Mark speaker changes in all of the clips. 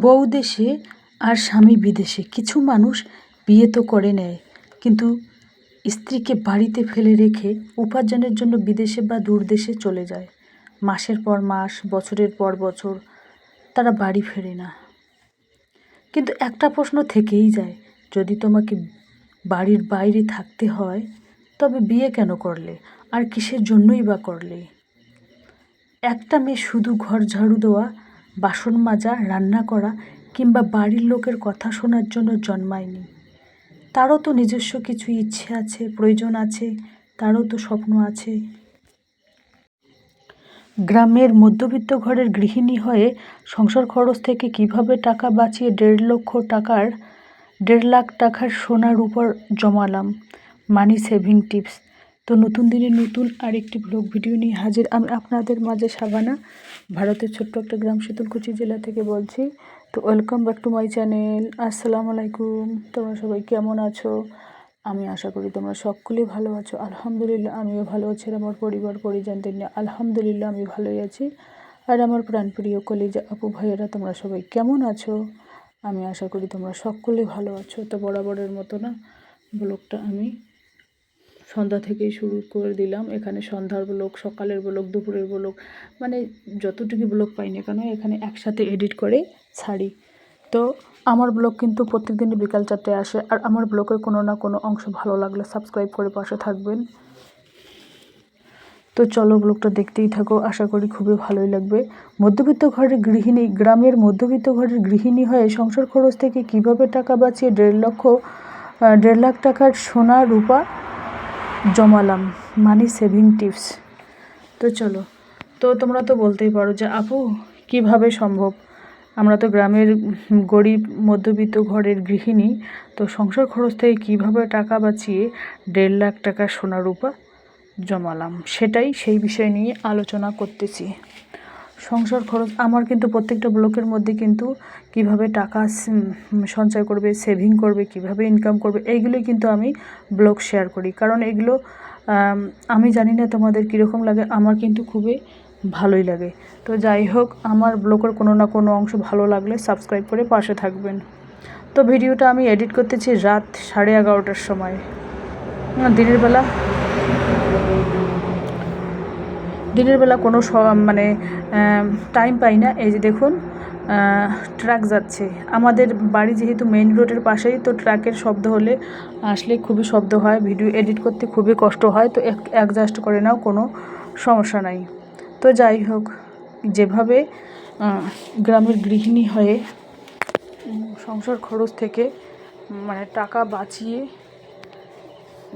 Speaker 1: বউ দেশে আর স্বামী বিদেশে। কিছু মানুষ বিয়ে তো করে নেয়, কিন্তু স্ত্রীকে বাড়িতে ফেলে রেখে উপার্জনের জন্য বিদেশে বা দূর দেশে চলে যায়। মাসের পর মাস, বছরের পর বছর তারা বাড়ি ফেরে না। কিন্তু একটা প্রশ্ন থেকেই যায়, যদি তোমাকে বাড়ির বাইরে থাকতে হয় তবে বিয়ে কেন করলে, আর কিসের জন্যই বা করলে? একটা মেয়ে শুধু ঘর ঝাড়ু দেওয়া, বাসন মাজা, রান্না করা কিংবা বাড়ির লোকের কথা শোনার জন্য জন্মায়নি। তারও তো নিজস্ব কিছু ইচ্ছে আছে, প্রয়োজন আছে, তারও তো স্বপ্ন আছে। গ্রামের মধ্যবিত্ত ঘরের গৃহিণী হয়ে সংসার খরচ থেকে কিভাবে টাকা বাঁচিয়ে 1.5 লাখ টাকার সোনার উপর জমালাম, মানি সেভিং টিপস। তো নতুন দিনে নতুন আরেকটি ব্লগ ভিডিও নিয়ে হাজির আমি আপনাদের মাঝে শাবানা, ভারতের ছোট্ট একটা গ্রাম শীতলকুচি জেলা থেকে বলছি। তো welcome back to my channel. আসসালামু আলাইকুম। তোমরা সবাই কেমন আছো? আমি আশা করি তোমরা সকলেই ভালো আছো। আলহামদুলিল্লাহ আমিও ভালো আছি, আর আমার পরিবার পরিজনদের নিয়ে আলহামদুলিল্লাহ আমি ভালোই আছি। আর আমার প্রাণপ্রিয় কলিজা আপু ভাইয়েরা, তোমরা সবাই কেমন আছো? আমি আশা করি তোমরা সকলেই ভালো আছো। তো বরাবরের মতো না, ব্লগটা আমি সন্ধ্যা থেকেই শুরু করে দিলাম। এখানে সন্ধ্যার ব্লগ, সকালের ব্লগ, দুপুরের ব্লগ, মানে যতটুকু ব্লগ পাই না কেন এখানে একসাথে এডিট করে ছাড়ি। তো আমার ব্লগ কিন্তু প্রত্যেক দিনই বিকাল 4টায় আসে। আর আমার ব্লগের কোনো না কোনো অংশ ভালো লাগলে সাবস্ক্রাইব করে পাশে থাকবেন। তো চলো ব্লগটা দেখতেই থাকো, আশা করি খুবই ভালোই লাগবে। মধ্যবিত্ত ঘরের গৃহিণী, গ্রামের মধ্যবিত্ত ঘরের গৃহিণী হয়ে সংসার খরচ থেকে কিভাবে টাকা বাঁচিয়ে 1.5 লাখ টাকার সোনা রূপা জমালাম, মানি সেভিং টিপস। তো চলো, তো তোমরা তো বলতেই পারো যে আপু কিভাবে সম্ভব, আমরা তো গ্রামের গরিব মধ্যবিত্ত ঘরের গৃহিণী, তো সংসার খরচ থেকে কীভাবে টাকা বাঁচিয়ে 1.5 লাখ টাকা সোনা রূপা জমালাম, সেই বিষয় নিয়ে আলোচনা করতেছি। সংসার খরচ আমার কিন্তু প্রত্যেকটা ব্লকের মধ্যে কিন্তু কিভাবে টাকা সঞ্চয় করবে, সেভিং করবে, কিভাবে ইনকাম করবে, এইগুলোই কিন্তু আমি ব্লগ শেয়ার করি। কারণ এগুলো আমি জানি না তোমাদের কীরকম লাগে, আমার কিন্তু খুবই ভালোই লাগে। তো যাই হোক, আমার ব্লগের কোনো না কোনো অংশ ভালো লাগলে সাবস্ক্রাইব করে পাশে থাকবেন। তো ভিডিওটা আমি এডিট করতেছি রাত 11:30টার সময়। দিনের বেলা কোনো মানে টাইম পাই না। এই যে দেখুন, ট্রাক যাচ্ছে। আমাদের বাড়ি যেহেতু মেইন রোডের পাশেই, তো ট্রাকের শব্দ হলে আসলে খুবই শব্দ হয়, ভিডিও এডিট করতে খুবই কষ্ট হয়। তো অ্যাডজাস্ট করে নাও, কোনো সমস্যা নাই। তো যাই হোক, যেভাবে গ্রামের গৃহিণী হয়ে সংসার খরচ থেকে মানে টাকা বাঁচিয়ে,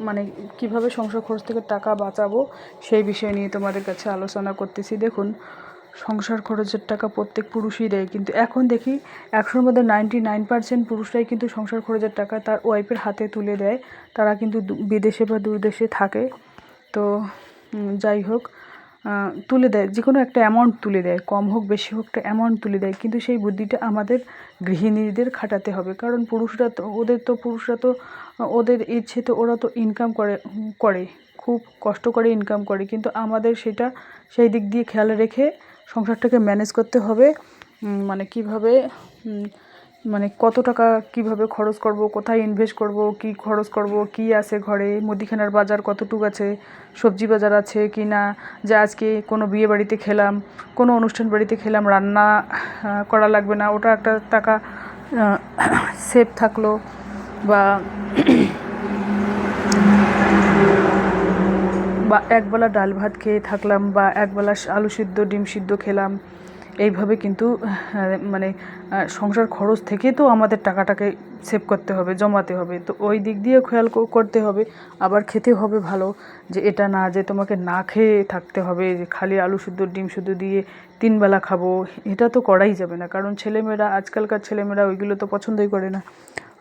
Speaker 1: মানে কিভাবে সংসার খরচ থেকে টাকা বাঁচাবো সেই বিষয় নিয়ে তোমাদের কাছে আলোচনা করতেছি। দেখুন, সংসার খরচের টাকা প্রত্যেক পুরুষই দেয়, কিন্তু এখন দেখি 100-র মধ্যে 99% পুরুষরাই কিন্তু সংসার খরচের টাকা তার ওয়াইফের হাতে তুলে দেয়। তারা কিন্তু বিদেশে বা দূর দেশে থাকে। তো যাই হোক, তুলে দেয়, যে কোনো একটা অ্যামাউন্ট তুলে দেয়, কম হোক বেশি হোক একটা অ্যামাউন্ট তুলে দেয়। কিন্তু সেই বুদ্ধিটা আমাদের গৃহিণীদের খাটাতে হবে। কারণ পুরুষরা তো ওদের ইচ্ছে, তো ওরা তো ইনকাম করে খুব কষ্ট করে ইনকাম করে, কিন্তু আমাদের সেই দিক দিয়ে খেয়াল রেখে সংসারটাকে ম্যানেজ করতে হবে। মানে কিভাবে, মানে কত টাকা কিভাবে খরচ করব, কোথায় ইনভেস্ট করব, কি খরচ করব, কি আছে ঘরে, মুদিখানার বাজার কতটুকু আছে, সবজি বাজার আছে কি না, যে আজকে কোনো বিয়ে বাড়িতে খেলাম, কোনো অনুষ্ঠান বাড়িতে খেলাম, রান্না করা লাগবে না, ওটা একটা টাকা সেভ থাকলো। বা একবেলা ডাল ভাত খেয়ে থাকলাম, বা একবেলা আলু সিদ্ধ ডিম সিদ্ধ খেলাম। এইভাবে কিন্তু মানে সংসার খরচ থেকে তো আমাদের টাকাটাকে সেভ করতে হবে, জমাতে হবে। তো ওই দিক দিয়েও খেয়াল করতে হবে। আবার খেতে হবে ভালো, যে এটা না যে তোমাকে না খেয়ে থাকতে হবে, যে খালি আলু সিদ্ধ ডিম সিদ্ধ দিয়ে 3 বেলা খাবো, এটা তো করাই যাবে না। কারণ আজকালকার ছেলেমেয়েরা ওইগুলো তো পছন্দই করে না।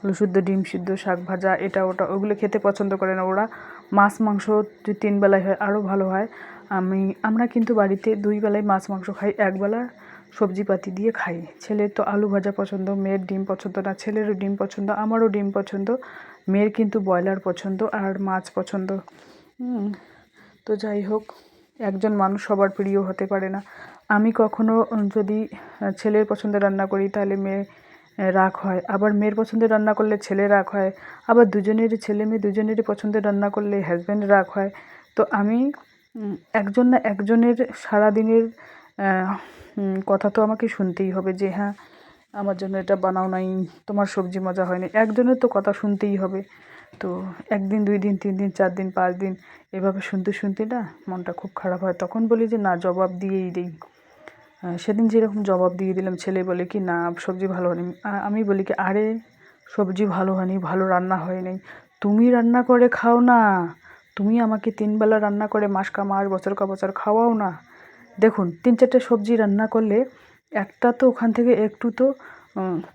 Speaker 1: আলু সিদ্ধ ডিম সিদ্ধ শাক ভাজা এটা ওটা ওগুলো খেতে পছন্দ করে না ওরা। মাছ মাংস যদি 3 বেলায় হয় আরও ভালো হয়। আমরা কিন্তু বাড়িতে 2 বেলায় মাছ মাংস খাই, 1 বেলা সবজিপাতি দিয়ে খাই। ছেলের তো আলু ভাজা পছন্দ, মেয়ের ডিম পছন্দ না, ছেলেরও ডিম পছন্দ, আমারও ডিম পছন্দ, মেয়ের কিন্তু ব্রয়লার পছন্দ আর মাছ পছন্দ। তো যাই হোক, একজন মানুষ সবার প্রিয় হতে পারে না। আমি কখনো যদি ছেলের পছন্দের রান্না করি তাহলে মেয়ে রাগ হয়, আবার মেয়ের পছন্দের রান্না করলে ছেলে রাগ হয়, আবার দুজনেরই ছেলে মেয়ে দুজনেরই পছন্দের রান্না করলে হাজব্যান্ড রাগ হয়। তো আমি একজন না একজনের সারাদিনের কথা তো আমাকে শুনতেই হবে যে হ্যাঁ আমার জন্য এটা বানাও নাই, তোমার সবজি মজা হয়নি, একজনের তো কথা শুনতেই হবে। তো 1 দিন 2 দিন 3 দিন 4 দিন 5 দিন এভাবে শুনতে শুনতে না মনটা খুব খারাপ হয়। তখন বলি যে না, জবাব দিয়েই দিই। সেদিন যেরকম জবাব দিয়ে দিলাম, ছেলে বলে কি না সবজি ভালো হয়নি, আমি বলি কি আরে সবজি ভালো হয়নি, ভালো রান্না হয়নি, তুমি রান্না করে খাও না, তুমি আমাকে 3 বেলা রান্না করে মাস কা মাস বছর কা বছর খাওয়াও না। দেখুন 3-4টে সবজি রান্না করলে একটা তো ওখান থেকে একটু তো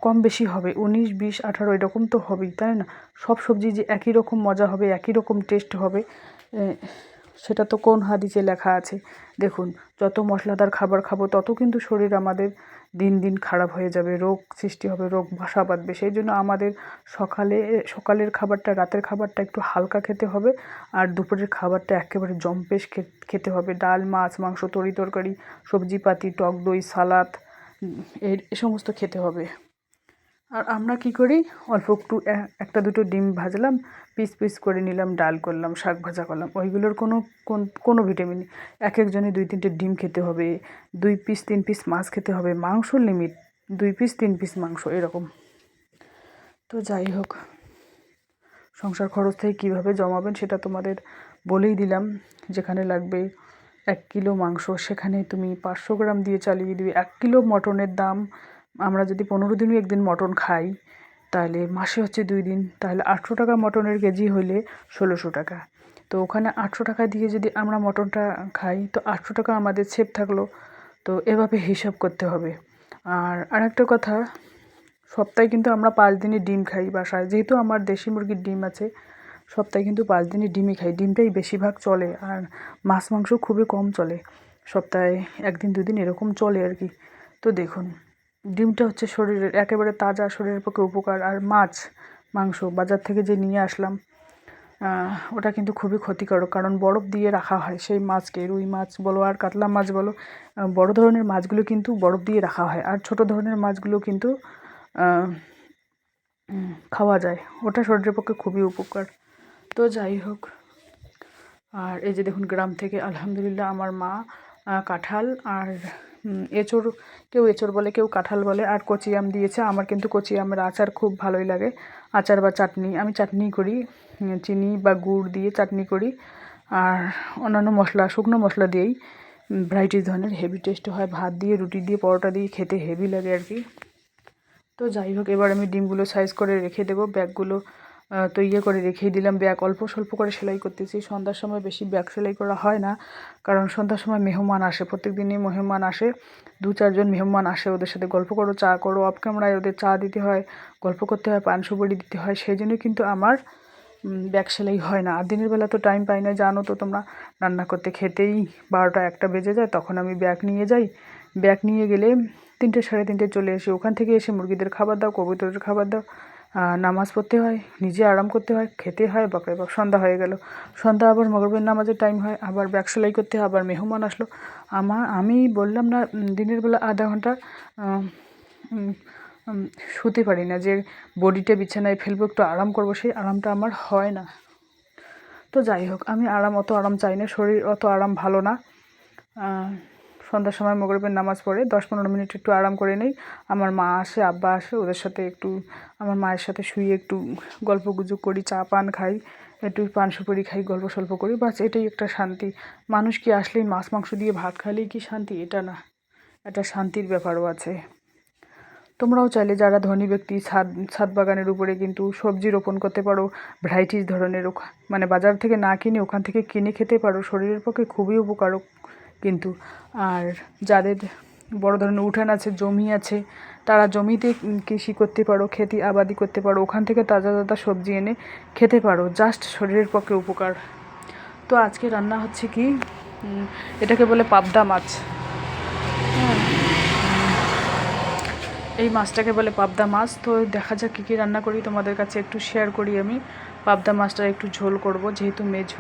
Speaker 1: কম বেশি হবে, 19 20 18 এরকম তো হবেই, তাই না? সব সবজি যে একই রকম মজা হবে, একই রকম টেস্ট হবে সেটা তো কোন হাদিসে লেখা আছে? দেখুন, যত মশলাদার খাবার খাবো তত কিন্তু শরীর আমাদের দিন দিন খারাপ হয়ে যাবে, রোগ সৃষ্টি হবে, রোগ বাসা বাঁধবে। সেই জন্য আমাদের সকালের খাবারটা, রাতের খাবারটা একটু হালকা খেতে হবে, আর দুপুরের খাবারটা একেবারে জম্পেশ খেতে হবে। ডাল মাছ মাংস তরি তরকারি সবজিপাতি টক দই সালাদ এই সমস্ত খেতে হবে। আর আমরা কি করি, অল্প একটু একটা দুটো ডিম ভাজলাম, পিস পিস করে নিলাম, ডাল করলাম, শাক ভাজা করলাম, ওইগুলোর কোনো ভিটামিন নেই। এক একজনে 2-3টে ডিম খেতে হবে, 2 পিস 3 পিস মাছ খেতে হবে, মাংস লিমিট 2 পিস 3 পিস মাংস এরকম। তো যাই হোক, সংসার খরচ থেকে কীভাবে জমাবেন সেটা তোমাদের বলেই দিলাম। যেখানে লাগবে 1 কিলো মাংস সেখানে তুমি 500 গ্রাম দিয়ে চালিয়ে দিবে। 1 কিলো মটনের দাম, আমরা যদি 15 দিনও একদিন মটন খাই তাহলে মাসে হচ্ছে 2 দিন, তাহলে 800 টাকা মটনের কেজি হলে 1600 টাকা। তো ওখানে 800 টাকা দিয়ে যদি আমরা মটনটা খাই তো 800 টাকা আমাদের সেভ থাকলো। তো এভাবে হিসাব করতে হবে। আর আরেকটা কথা, সপ্তাহে কিন্তু আমরা 5 দিনই ডিম খাই বাসায়, যেহেতু আমার দেশি মুরগির ডিম আছে, সপ্তাহে কিন্তু 5 দিনই ডিমই খাই, ডিমটাই বেশিরভাগ চলে। আর মাছ মাংস খুবই কম চলে, সপ্তাহে 1 দিন 2 দিন এরকম চলে আর কি। তো দেখুন, ডিমটা হচ্ছে শরীরের একেবারে তাজা, শরীরের পক্ষে উপকার। আর মাছ মাংস বাজার থেকে যে নিয়ে আসলাম ওটা কিন্তু খুবই ক্ষতিকারক, কারণ বরফ দিয়ে রাখা হয় সেই মাছকে। রুই মাছ বলো আর কাতলা মাছ বলো, বড় ধরনের মাছগুলো কিন্তু বরফ দিয়ে রাখা হয়, আর ছোট ধরনের মাছগুলো কিন্তু খাওয়া যায়, ওটা শরীরের পক্ষে খুবই উপকার। তো যাই হোক, আর এই যে দেখুন গ্রাম থেকে আলহামদুলিল্লাহ আমার মা কাঁঠাল আর এঁচোড়, কেউ এঁচোড় বলে কেউ কাঁঠাল বলে, আর কচি আম দিয়েছে। আমার কিন্তু কচি আমের আচার খুব ভালোই লাগে, আচার বা চাটনি, আমি চাটনি করি, চিনি বা গুড় দিয়ে চাটনি করি, আর অন্যান্য মশলা শুকনো মশলা দিয়েই ভ্যারাইটিস ধরনের হেভি টেস্ট হয়, ভাত দিয়ে রুটি দিয়ে পরোটা দিয়ে খেতে হেভি লাগে আর কি। তো যাই হোক, এবার আমি ডিমগুলো সাইজ করে রেখে দেবো, ব্যাগগুলো তো করে রেখেই দিলাম। ব্যাগ অল্প স্বল্প করে সেলাই করতেছি, সন্ধ্যার সময় বেশি ব্যাগ সেলাই করা হয় না, কারণ সন্ধ্যার সময় মেহমান আসে, প্রত্যেক দিনই মেহমান আসে, 2-4 জন মেহমান আসে, ওদের সাথে গল্প করো, চা করো, অফ ক্যামেরায় ওদের চা দিতে হয়, গল্প করতে হয়, পান সুপারি দিতে হয়, সেই জন্য কিন্তু আমার ব্যাগ সেলাই হয় না। আর দিনের বেলা তো টাইম পাই না, জানো তো তোমরা, রান্না করতে খেতেই 12টা 1টা বেজে যায়, তখন আমি ব্যাগ নিয়ে যাই। ব্যাগ নিয়ে গেলে 3টে 3:30 চলে এসে ওখান থেকে এসে মুরগিদের খাবার দাও, কবুতরের খাবার দাও, নামাজ পড়তে হয়, নিজে আরাম করতে হয়, খেতে হয়, বাপরে বাপ সন্ধ্যা হয়ে গেল। সন্ধ্যা আবার মাগরিবের নামাজের টাইম হয়, আবার ব্যাগ সেলাই করতে হয়, আবার মেহমান আসলো। আমি বললাম না দিনের বেলা আধা ঘন্টা শুতে পারি না, যে বডিটা বিছানায় ফেলবো একটু আরাম করবো, সেই আরামটা আমার হয় না। তো যাই হোক, আমি অত আরাম চাই না, শরীর অত আরাম ভালো না। সন্ধ্যার সময় মাগরিবের নামাজ পড়ে 10-15 মিনিট একটু আরাম করে নেই। আমার মা আসে, আব্বা আসে, ওদের সাথে একটু আমার মায়ের সাথে শুয়ে একটু গল্প গুজব করি, চা পান খাই, একটু পান সুপারি খাই, গল্প সল্প করি, বাস এটাই একটা শান্তি। মানুষ কি আসলেই মাছ মাংস দিয়ে ভাত খাইলেই কি শান্তি? এটা না, একটা শান্তির ব্যাপারও আছে। তোমরাও চাইলে যারা ধনী ব্যক্তি ছাদ বাগানের উপরে কিন্তু সবজি রোপণ করতে পারো, ভ্যারাইটিস ধরনের, মানে বাজার থেকে না কিনে ওখান থেকে কিনে খেতে পারো, শরীরের পক্ষে খুবই উপকারক কিন্তু। আর যাদের বড় ধরনের উঠান আছে, জমি আছে, তারা জমিতে কৃষি করতে পারো, খেতি আবাদি করতে পারো, ওখান থেকে তাজা তাজা সবজি এনে খেতে পারো, জাস্ট শরীরের পক্ষে উপকার। তো আজকে রান্না হচ্ছে কি, এটাকে বলে পাবদা মাছ। এই মাছটাকে বলে পাবদা মাছ। তো দেখা যাক কী কী রান্না করি, তোমাদের কাছে একটু শেয়ার করি। আমি পাবদা মাছটা একটু ঝোল করব, যেহেতু মেয়ে ঝোল